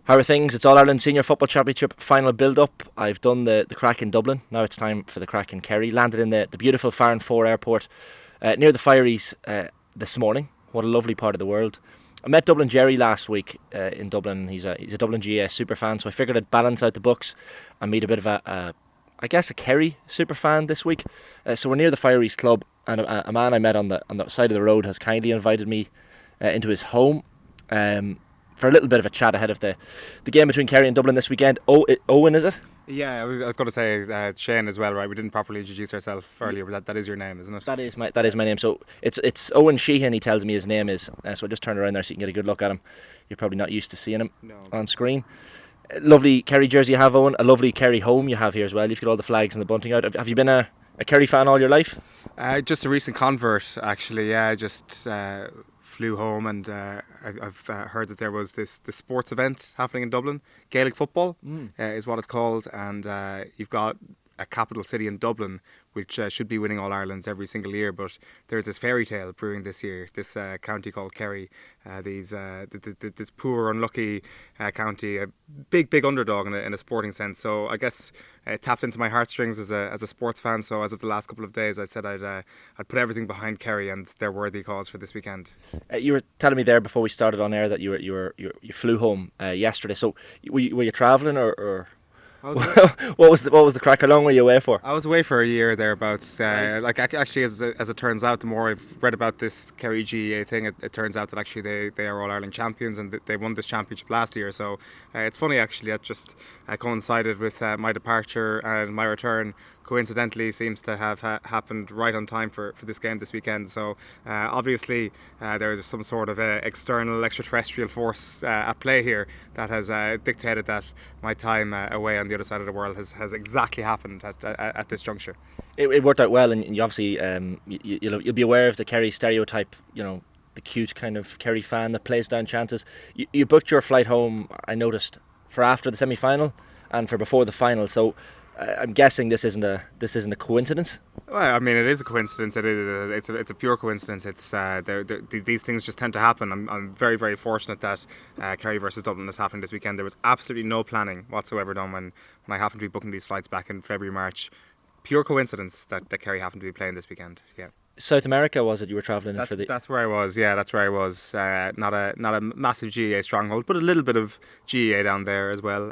How are things? It's All Ireland Senior Football Championship final build-up. I've done the crack in Dublin. Now it's time for the crack in Kerry. Landed in the beautiful Farran 4 airport near the Firries this morning. What a lovely part of the world. I met Dublin Jerry last week in Dublin. He's a Dublin GA super fan, so I figured I'd balance out the books and meet a bit of a Kerry super fan this week. So we're near the Firries Club, and a man I met on the side of the road has kindly invited me into his home. For a little bit of a chat ahead of the game between Kerry and Dublin this weekend. Eoin, is it? Yeah, I was going to say Shane as well, right? We didn't properly introduce ourselves earlier, but that is your name, isn't it? That is my name. So it's Eoin Sheahan, he tells me his name is. So I just turned around there so you can get a good look at him. You're probably not used to seeing him on screen. Lovely Kerry jersey you have, Eoin. A lovely Kerry home you have here as well. You've got all the flags and the bunting out. Have you been a Kerry fan all your life? Just a recent convert, actually. Yeah, just flew home, and I've heard that there was the sports event happening in Dublin. Gaelic football is what it's called, and you've got a capital city in Dublin which should be winning All Irelands every single year, but there's this fairy tale brewing this year. This county called Kerry, this poor, unlucky county, a big underdog in a sporting sense. So I guess it tapped into my heartstrings as a sports fan. So as of the last couple of days, I said I'd put everything behind Kerry and their worthy cause for this weekend. You were telling me there before we started on air that you flew home yesterday. So were you travelling or? What was the crack? How long were you away for? I was away for a year thereabouts. Actually, as it turns out, the more I've read about this Kerry GEA thing, it turns out that actually they are All Ireland champions and they won this championship last year. So it's funny actually that just coincided with my departure, and my return coincidentally seems to have happened right on time for this game this weekend. So obviously there's some sort of external extraterrestrial force at play here that has dictated that my time away on the other side of the world has exactly happened at this juncture. It worked out well, and you obviously you'll be aware of the Kerry stereotype, the cute kind of Kerry fan that plays down chances. You booked your flight home, I noticed, for after the semi-final and for before the final, so I'm guessing this isn't a coincidence. Well, I mean, it is a coincidence. It's a pure coincidence. It's these things just tend to happen. I'm very, very fortunate that Kerry versus Dublin is happening this weekend. There was absolutely no planning whatsoever done when I happened to be booking these flights back in February, March. Pure coincidence that Kerry happened to be playing this weekend. Yeah. South America, was it? You were travelling for the? That's where I was. Yeah, that's where I was. Not a massive GEA stronghold, but a little bit of GEA down there as well.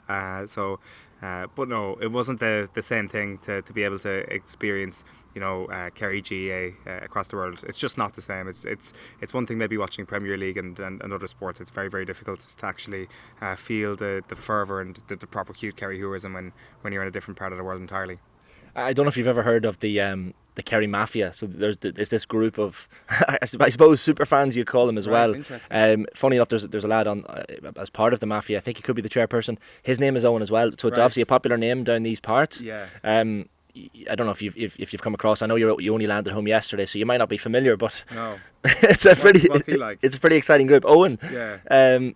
But no, it wasn't the same thing to be able to experience, Kerry GEA across the world. It's just not the same. It's one thing maybe watching Premier League and other sports. It's very, very difficult to actually feel the fervour and the proper cute Kerry heroism when you're in a different part of the world entirely. I don't know if you've ever heard of the Kerry Mafia. So there's this group of, I suppose, super fans you call them as well. Funny enough, there's a lad on as part of the Mafia. I think he could be the chairperson. His name is Eoin as well. So it's obviously a popular name down these parts. Yeah. I don't know if you've come across. I know you only landed home yesterday, so you might not be familiar. But no, what's he like? It's a pretty exciting group. Eoin. Yeah.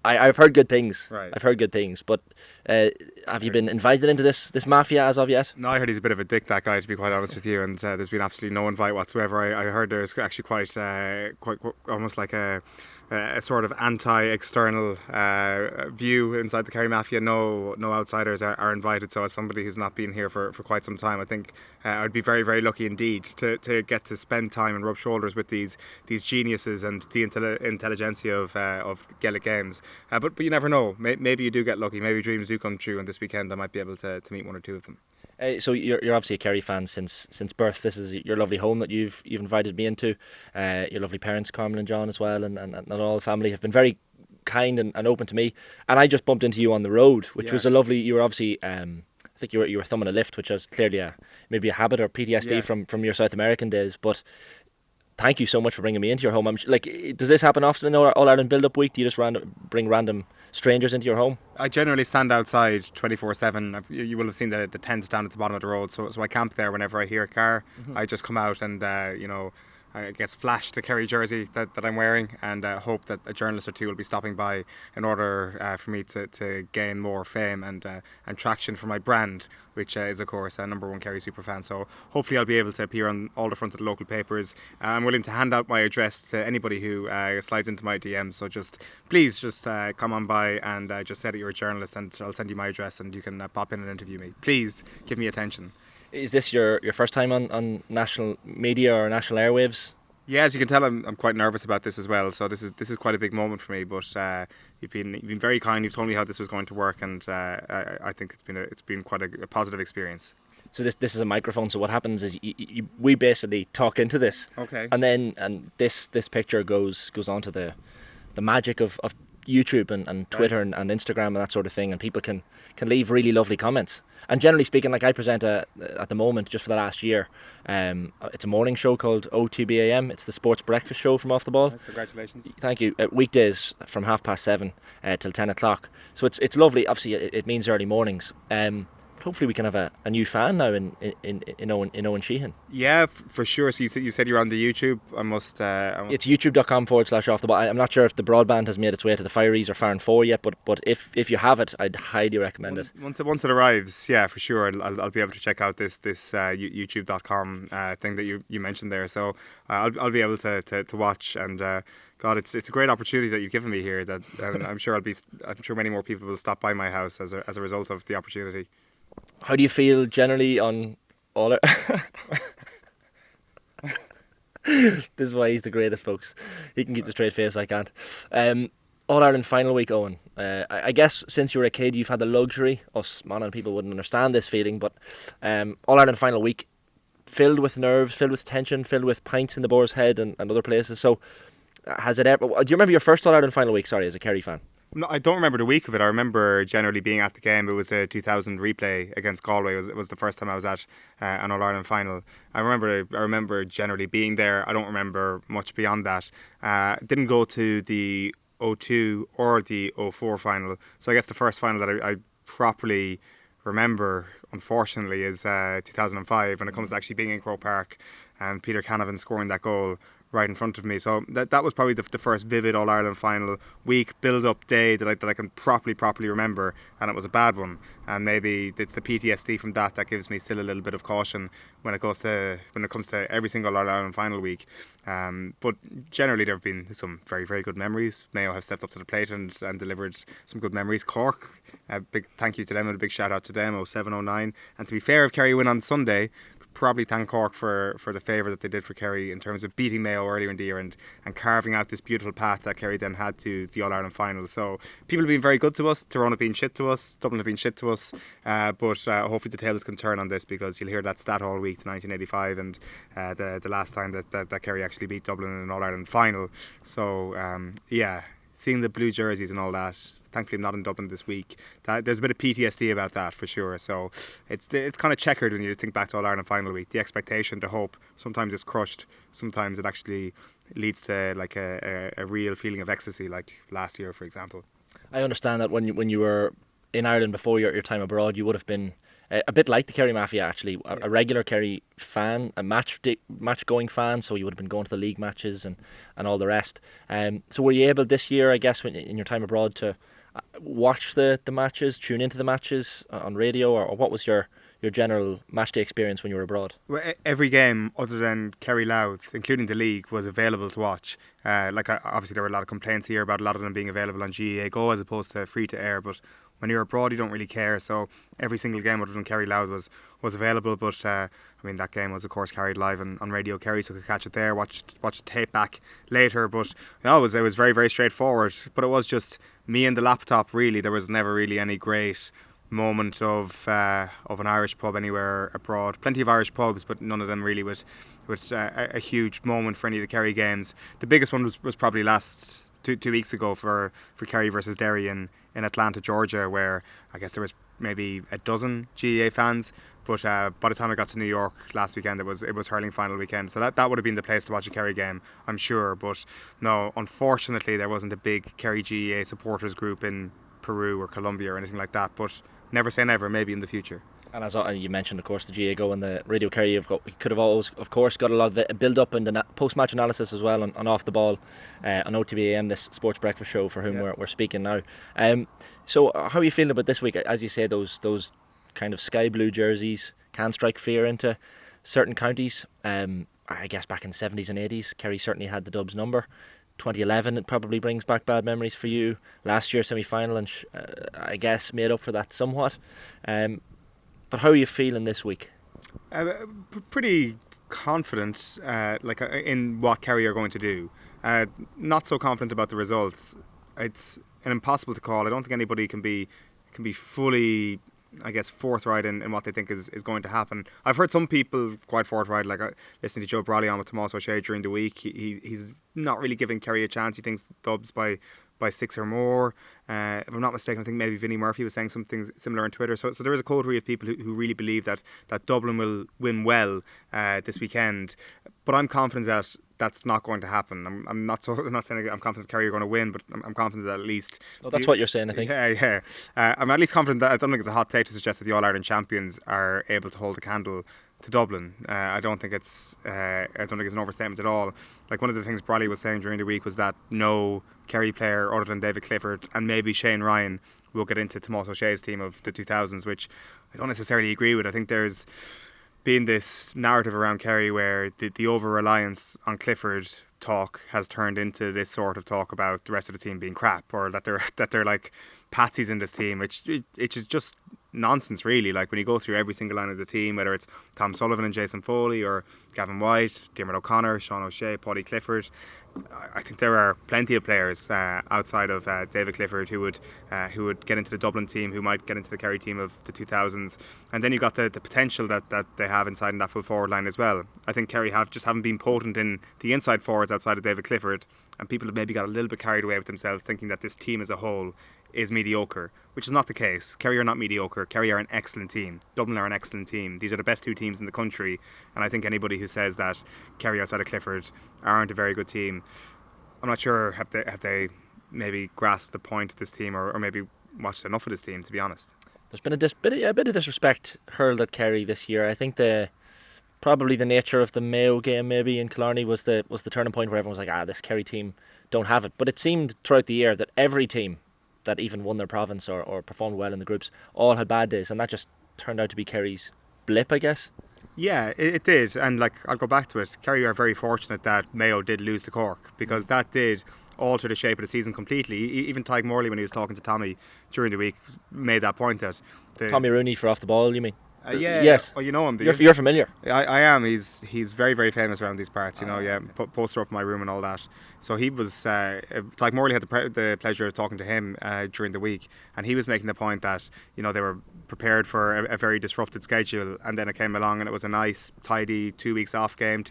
I've heard good things. Right. I've heard good things, but have you been invited into this mafia as of yet? No, I heard he's a bit of a dick, that guy, to be quite honest with you, and there's been absolutely no invite whatsoever. I heard there's actually quite almost like a sort of anti-external view inside the Kerry Mafia. No outsiders are invited. So as somebody who's not been here for quite some time, I think I'd be very, very lucky indeed to get to spend time and rub shoulders with these geniuses and the intelligentsia of Gaelic games. But you never know. Maybe you do get lucky. Maybe dreams do come true, and this weekend I might be able to meet one or two of them. So you're obviously a Kerry fan since birth. This is your lovely home that you've invited me into. Your lovely parents, Carmen and John, as well, and all the family have been very kind and open to me. And I just bumped into you on the road, which was a lovely. You were obviously, I think you were thumbing a lift, which was clearly maybe a habit or PTSD from your South American days. But thank you so much for bringing me into your home. Does this happen often in All Ireland build-up week? Do you just bring random strangers into your home? I generally stand outside 24/7. You will have seen the tents down at the bottom of the road, so I camp there whenever I hear a car. Mm-hmm. I just come out and I guess, flash the Kerry jersey that I'm wearing, and hope that a journalist or two will be stopping by in order for me to gain more fame and traction for my brand, which is of course a number one Kerry superfan. So hopefully I'll be able to appear on all the front of the local papers. I'm willing to hand out my address to anybody who slides into my DMs. So please come on by and just say that you're a journalist, and I'll send you my address and you can pop in and interview me. Please give me attention. Is this your first time on national media or national airwaves? Yeah, as you can tell, I'm quite nervous about this as well. So this is quite a big moment for me. But you've been very kind. You've told me how this was going to work, and I think it's been quite a positive experience. So this is a microphone. So what happens is we basically talk into this. Okay. And this picture goes onto the magic of YouTube and Twitter and Instagram and that sort of thing, and people can leave really lovely comments. And generally speaking, like I present at the moment, just for the last year, it's a morning show called OTB AM. It's the sports breakfast show from Off the Ball. Nice, congratulations. Thank you. Weekdays from 7:30 till 10 o'clock. So it's lovely. Obviously, it means early mornings. Hopefully we can have a new fan now in Eoin Sheahan. Yeah, for sure. So you said you're on the YouTube. I must. It's youtube.com/off the ball. I'm not sure if the broadband has made its way to the Fireys or Farn 4 yet, but if you have it, I'd highly recommend it. Once it arrives, yeah, for sure, I'll be able to check out this youtube.com thing that you mentioned there. So I'll be able to watch, and God, it's a great opportunity that you've given me here. That I'm sure many more people will stop by my house as a result of the opportunity. How do you feel generally on all our This is why he's the greatest, folks. He can keep the straight face, I can't. All Ireland final week, Eoin. I guess since you were a kid, you've had the luxury. Us Monaghan people wouldn't understand this feeling, but All Ireland final week, filled with nerves, filled with tension, filled with pints in the Boar's Head and other places. So, has it ever? Do you remember your first All Ireland final week? Sorry, as a Kerry fan. No, I don't remember the week of it. I remember generally being at the game. It was a 2000 replay against Galway. It was the first time I was at an All Ireland final. I remember generally being there. I don't remember much beyond that. Didn't go to the 02 or the 04 final. So I guess the first final that I properly remember, unfortunately, is 2005 when it comes to actually being in Croke Park and Peter Canavan scoring that goal right in front of me. So that was probably the first vivid All Ireland final week, build up day that I can properly remember, and it was a bad one. And maybe it's the PTSD from that gives me still a little bit of caution when it comes to every single All Ireland final week. But generally there have been some very, very good memories. Mayo have stepped up to the plate and delivered some good memories. Cork, a big thank you to them and a big shout out to them, 07-09. And to be fair, if Kerry win on Sunday, probably thank Cork for the favour that they did for Kerry in terms of beating Mayo earlier in the year and carving out this beautiful path that Kerry then had to the All Ireland final. So people have been very good to us. Tyrone have been shit to us. Dublin have been shit to us. But hopefully the tables can turn on this, because you'll hear that stat all week, 1985 and the last time that Kerry actually beat Dublin in an All Ireland final. So yeah, seeing the blue jerseys and all that. Thankfully, I'm not in Dublin this week. There's a bit of PTSD about that for sure. So it's kind of checkered when you think back to All Ireland final week. The expectation, the hope, sometimes it's crushed. Sometimes it actually leads to like a real feeling of ecstasy, like last year, for example. I understand that when you were in Ireland before your time abroad, you would have been a bit like the Kerry Mafia, actually, a regular Kerry fan, a match-going fan, so you would have been going to the league matches and all the rest. So were you able this year, I guess, in your time abroad, to watch the matches, tune into the matches on radio, or what was your general matchday experience when you were abroad? Well, every game other than Kerry Louth, including the league, was available to watch. Obviously there were a lot of complaints here about a lot of them being available on GEA Go as opposed to free to air, but when you're abroad you don't really care, so every single game other than Kerry Louth was available. But that game was of course carried live on Radio Kerry, so I could catch it there, watch the tape back later. But it was very, very straightforward. But it was just me and the laptop, really. There was never really any great moment of an Irish pub anywhere abroad. Plenty of Irish pubs, but none of them really with a huge moment for any of the Kerry games. The biggest one was probably last two weeks ago for Kerry versus Derry in Atlanta, Georgia, where I guess there was maybe a dozen GEA fans. But by the time I got to New York last weekend, it was hurling final weekend. So that would have been the place to watch a Kerry game, I'm sure. But no, unfortunately, there wasn't a big Kerry GEA supporters group in Peru or Colombia or anything like that. But never say never, maybe in the future. And as you mentioned, of course, the GAO and the Radio Kerry, you could have always, of course, got a lot of the build-up and the post-match analysis as well on Off the Ball on OTB AM, this sports breakfast show for whom we're speaking now. So how are you feeling about this week? As you say, those kind of sky blue jerseys can strike fear into certain counties. I guess back in the 70s and 80s, Kerry certainly had the Dubs number. 2011, it probably brings back bad memories for you. Last year, semi-final, and I guess made up for that somewhat. But how are you feeling this week? Pretty confident, in what Kerry are going to do. Not so confident about the results. It's impossible to call. I don't think anybody can be fully, I guess, forthright in what they think is going to happen. I've heard some people quite forthright, like listening to Joe Brawley on with Tomás O'Shea during the week. He's not really giving Kerry a chance. He thinks Dubs by 6 or more. If I'm not mistaken, I think maybe Vinnie Murphy was saying something similar on Twitter. So there is a coterie of people who really believe that Dublin will win well this weekend. But I'm confident that that's not going to happen. I'm not saying I'm confident Kerry are going to win, but I'm confident that at least... Well, that's what you're saying, I think. Yeah. I'm at least confident that I don't think it's a hot take to suggest that the All-Ireland champions are able to hold a candle to Dublin. I don't think it's an overstatement at all. Like, one of the things Brawley was saying during the week was that no Kerry player other than David Clifford and maybe Shane Ryan will get into Tomás O'Shea's team of the 2000s, which I don't necessarily agree with. I think there's been this narrative around Kerry where the over-reliance on Clifford talk has turned into this sort of talk about the rest of the team being crap, or that they're like patsies in this team, which is just nonsense, really. Like, when you go through every single line of the team, whether it's Tom Sullivan and Jason Foley, or Gavin White, Diarmuid O'Connor, Sean O'Shea, Paddy Clifford, I think there are plenty of players outside of David Clifford who would get into the Dublin team, who might get into the Kerry team of the 2000s. And then you've got the potential that they have inside in that full forward line as well. I think Kerry haven't been potent in the inside forwards outside of David Clifford, and people have maybe got a little bit carried away with themselves, thinking that this team as a whole is mediocre, which is not the case. Kerry are not mediocre. Kerry are an excellent team. Dublin are an excellent team. These are the best two teams in the country, and I think anybody who says that Kerry outside of Clifford aren't a very good team, I'm not sure have they maybe grasped the point of this team, or maybe watched enough of this team, to be honest. There's been a bit of disrespect hurled at Kerry this year. I think probably the nature of the Mayo game maybe in Killarney was the turning point where everyone was like, this Kerry team don't have it. But it seemed throughout the year that every team that even won their province or performed well in the groups all had bad days, and that just turned out to be Kerry's blip, I guess. Yeah, it did, and I'll go back to it. Kerry are very fortunate that Mayo did lose to Cork, because that did alter the shape of the season completely. Even Tyke Morley, when he was talking to Tommy during the week, made that point that Tommy Rooney for Off the Ball, you mean? Yeah. Yes. Oh, you know him. You're familiar. I am. He's very, very famous around these parts. Poster up in my room and all that. So he was. Like Morley had the pleasure of talking to him during the week, and he was making the point that they were prepared for a very disrupted schedule, and then it came along and it was a nice, tidy 2 weeks off game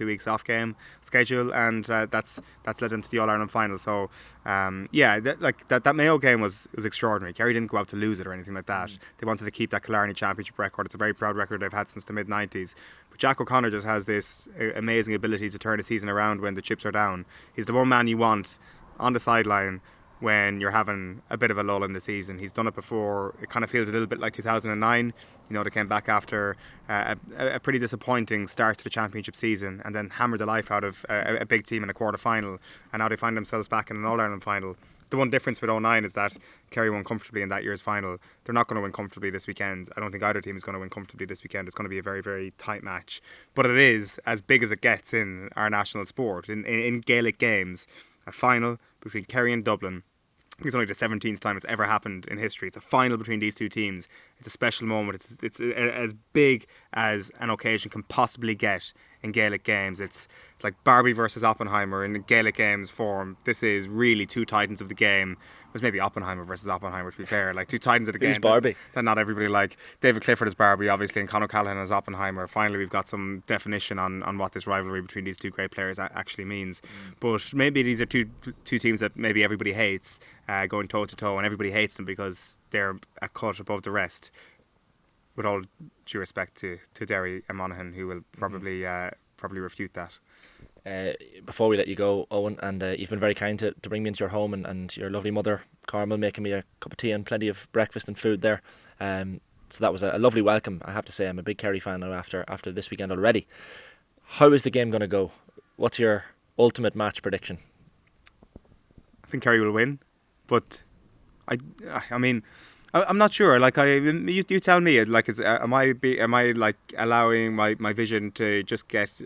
schedule, and that's led into the All Ireland final. So that Mayo game was extraordinary. Kerry didn't go out to lose it or anything like that. They wanted to keep that Killarney Championship record. It's a very proud record they've had since the mid-90s. But Jack O'Connor just has this amazing ability to turn a season around when the chips are down. He's the one man you want on the sideline when you're having a bit of a lull in the season. He's done it before. It kind of feels a little bit like 2009. They came back after a pretty disappointing start to the championship season, and then hammered the life out of a big team in a quarter-final, and now they find themselves back in an All-Ireland final. The one difference with 2009 is that Kerry won comfortably in that year's final. They're not going to win comfortably this weekend. I don't think either team is going to win comfortably this weekend. It's going to be a very, very tight match. But it is as big as it gets in our national sport. In Gaelic games, a final between Kerry and Dublin. It's only the 17th time it's ever happened in history. It's a final between these two teams. It's a special moment. It's as big as an occasion can possibly get in Gaelic games. It's like Barbie versus Oppenheimer in the Gaelic games form. This is really two titans of the game. It was maybe Oppenheimer versus Oppenheimer, to be fair. Like, two titans of the game. Who's Barbie? That not everybody like. David Clifford is Barbie, obviously, and Conor Callaghan is Oppenheimer. Finally, we've got some definition on what this rivalry between these two great players actually means. But maybe these are two teams that maybe everybody hates, going toe to toe, and everybody hates them because they're a cut above the rest. With all due respect to Derry and Monaghan, who will probably refute that. Before we let you go, Eoin, and you've been very kind to bring me into your home, and your lovely mother Carmel making me a cup of tea and plenty of breakfast and food there. So that was a lovely welcome. I have to say, I'm a big Kerry fan now after this weekend already. How is the game going to go? What's your ultimate match prediction? I think Kerry will win, but I mean, I'm not sure. Like you tell me. Like, am I like allowing my vision to just get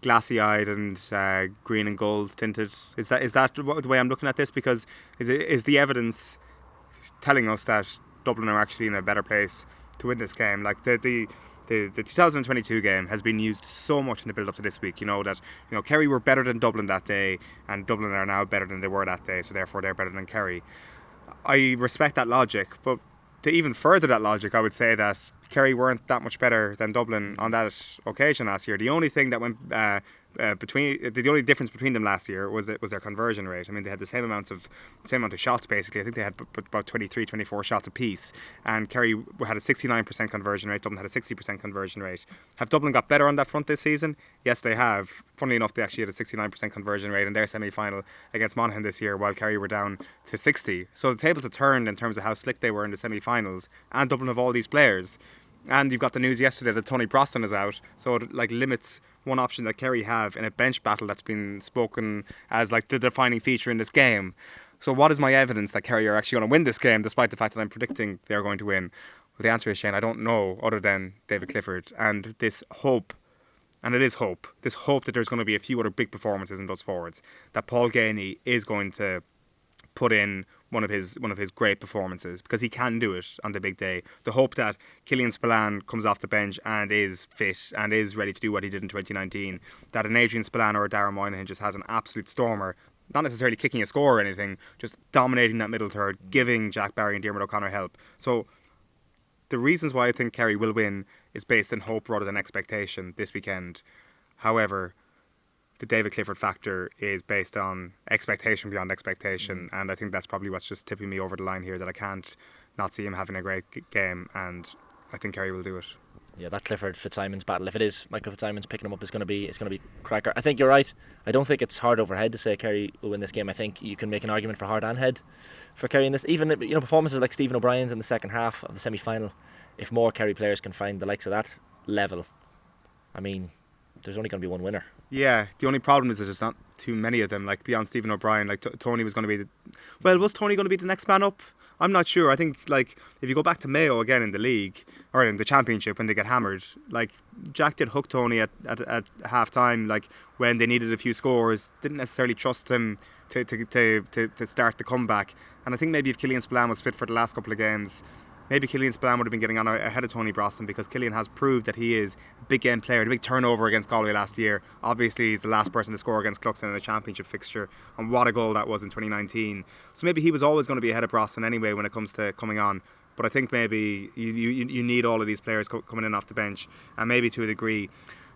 glassy-eyed and green and gold tinted? Is that the way I'm looking at this? Because is the evidence telling us that Dublin are actually in a better place to win this game? Like the 2022 game has been used so much in the build-up to this week. Kerry were better than Dublin that day, and Dublin are now better than they were that day, so therefore they're better than Kerry. I respect that logic, but to even further that logic, I would say that Kerry weren't that much better than Dublin on that occasion last year. The only thing that went the only difference between them last year was their conversion rate. I mean, they had the same amount of shots basically. I think they had about 23, 24 shots apiece, and Kerry had a 69% conversion rate. Dublin had a 60% conversion rate. Have Dublin got better on that front this season? Yes, they have. Funnily enough, they actually had a 69% conversion rate in their semi-final against Monaghan this year, while Kerry were down to 60. So the tables have turned in terms of how slick they were in the semi-finals, and Dublin have all these players. And you've got the news yesterday that Tony Brosnan is out, so it limits one option that Kerry have in a bench battle that's been spoken as the defining feature in this game. So what is my evidence that Kerry are actually going to win this game, despite the fact that I'm predicting they're going to win? Well, the answer is, Shane, I don't know, other than David Clifford and this hope. And it is hope. This hope that there's going to be a few other big performances in those forwards. That Paul Geaney is going to put in one of his great performances, because he can do it on the big day. The hope that Killian Spillane comes off the bench and is fit and is ready to do what he did in 2019. That an Adrian Spillane or a Darren Moynihan just has an absolute stormer, not necessarily kicking a score or anything, just dominating that middle third, giving Jack Barry and Diarmuid O'Connor help. So the reasons why I think Kerry will win is based on hope rather than expectation this weekend. However, the David Clifford factor is based on expectation beyond expectation, and I think that's probably what's just tipping me over the line here, that I can't not see him having a great game, and I think Kerry will do it. Yeah, that Clifford Fitzsimons battle, if it is Michael Fitzsimons picking him up, is going to be cracker. I think you're right. I don't think it's hard over head to say Kerry will win this game. I think you can make an argument for hard and head for Kerry in this. Even performances like Stephen O'Brien's in the second half of the semi-final, if more Kerry players can find the likes of that level, I mean, there's only going to be one winner. Yeah, the only problem is that there's not too many of them. Like beyond Stephen O'Brien, Tony was going to be was Tony going to be the next man up? I'm not sure. I think if you go back to Mayo again in the league or in the championship when they get hammered, Jack did hook Tony at half time, when they needed a few scores, didn't necessarily trust him to start the comeback. And I think maybe if Killian Spillane was fit for the last couple of games, maybe Killian Spillane would have been getting on ahead of Tony Brosnan, because Killian has proved that he is a big game player. The big turnover against Galway last year. Obviously, he's the last person to score against Cluxton in a championship fixture, and what a goal that was in 2019. So maybe he was always going to be ahead of Brosnan anyway when it comes to coming on. But I think maybe you need all of these players coming in off the bench, and maybe to a degree,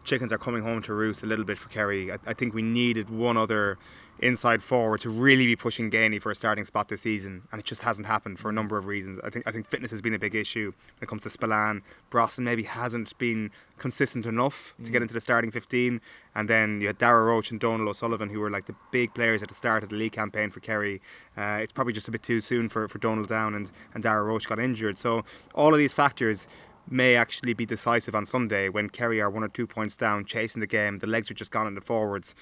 chickens are coming home to roost a little bit for Kerry. I think we needed one other inside forward to really be pushing Geaney for a starting spot this season, and it just hasn't happened for a number of reasons. I think fitness has been a big issue when it comes to Spillane. Brosnan maybe hasn't been consistent enough to get into the starting 15, and then you had Dara Roach and Donal O'Sullivan, who were the big players at the start of the league campaign for Kerry. It's probably just a bit too soon for Donal down, and Dara Roach got injured. So all of these factors may actually be decisive on Sunday when Kerry are 1 or 2 points down, chasing the game. The legs are just gone in the forwards.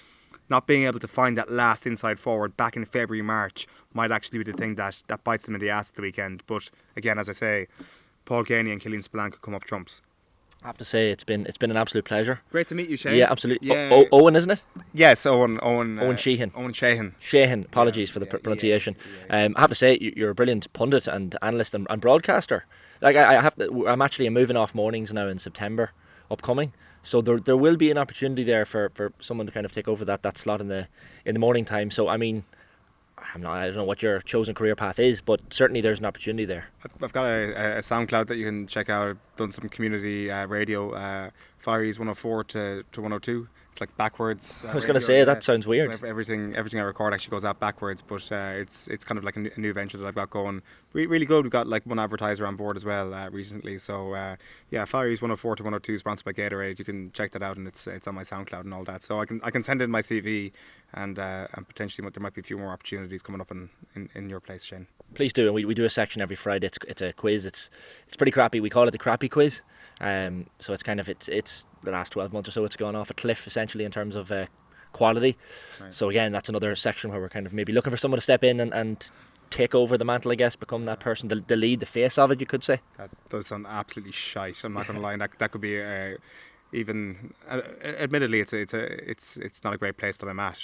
Not being able to find that last inside forward back in February, March might actually be the thing that bites them in the ass at the weekend. But again, as I say, Paul Geaney and Killian Spillane could come up trumps. I have to say, it's been an absolute pleasure. Great to meet you, Shane. Yeah, absolutely. Yeah. Owen, isn't it? Yes, Owen Sheahan. Owen Sheahan. Sheahan, apologies for the pronunciation. I have to say, you're a brilliant pundit and analyst and broadcaster. I'm actually moving off mornings now in September, upcoming. So there will be an opportunity there for someone to kind of take over that slot in the morning time. So I mean, I don't know what your chosen career path is, but certainly there's an opportunity there. I've got a SoundCloud that you can check out. I've done some community radio, Fireys 104 to 102. It's like backwards. I was going to say that sounds weird. So everything I record actually goes out backwards, but it's kind of like a new venture that I've got going. Really good. We've got like one advertiser on board as well recently. So Fieries 104 to 102, sponsored by Gatorade. You can check that out, and it's on my SoundCloud and all that. So I can send in my CV, and potentially there might be a few more opportunities coming up in your place, Shane. Please do, and we do a section every Friday. It's a quiz. It's pretty crappy. We call it the crappy quiz. So it's kind of it's the last 12 months or so it's gone off a cliff essentially in terms of quality. Right. So again, that's another section where we're kind of maybe looking for someone to step in and take over the mantle, I guess, become that person, the lead, the face of it, you could say. That does sound absolutely shite. I'm not going to lie. That could be even admittedly it's not a great place that I'm at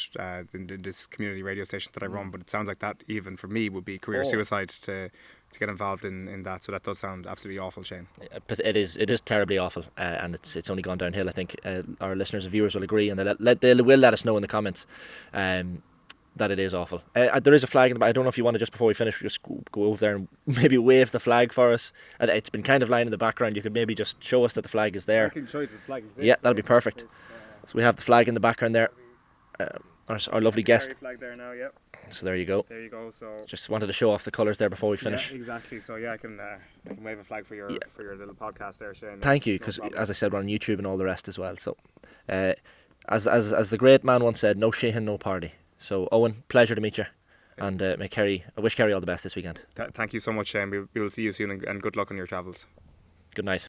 in this community radio station that I run, but it sounds like that even for me would be career suicide to get involved in that. So that does sound absolutely awful, Shane. It is terribly awful, and it's only gone downhill. I think our listeners and viewers will agree, and they will let us know in the comments that it is awful. There is a flag in the back. I don't know if you want to, just before we finish, just go over there and maybe wave the flag for us. It's been kind of lying in the background. You could maybe just show us that the flag is there. I can show you the flag exists. Yeah, that'll be perfect. So we have the flag in the background there. Our lovely guest. Flag there now, yep. So there you go. There you go. So just wanted to show off the colours there before we finish. Yeah, exactly. So I can wave a flag for your little podcast there, Shane. Thank you, because as I said, we're on YouTube and all the rest as well. So, as the great man once said, no Sheahan, no party. So Eoin, pleasure to meet you, and I wish Kerry all the best this weekend. Thank you so much, Shane. We will see you soon, and good luck on your travels. Good night.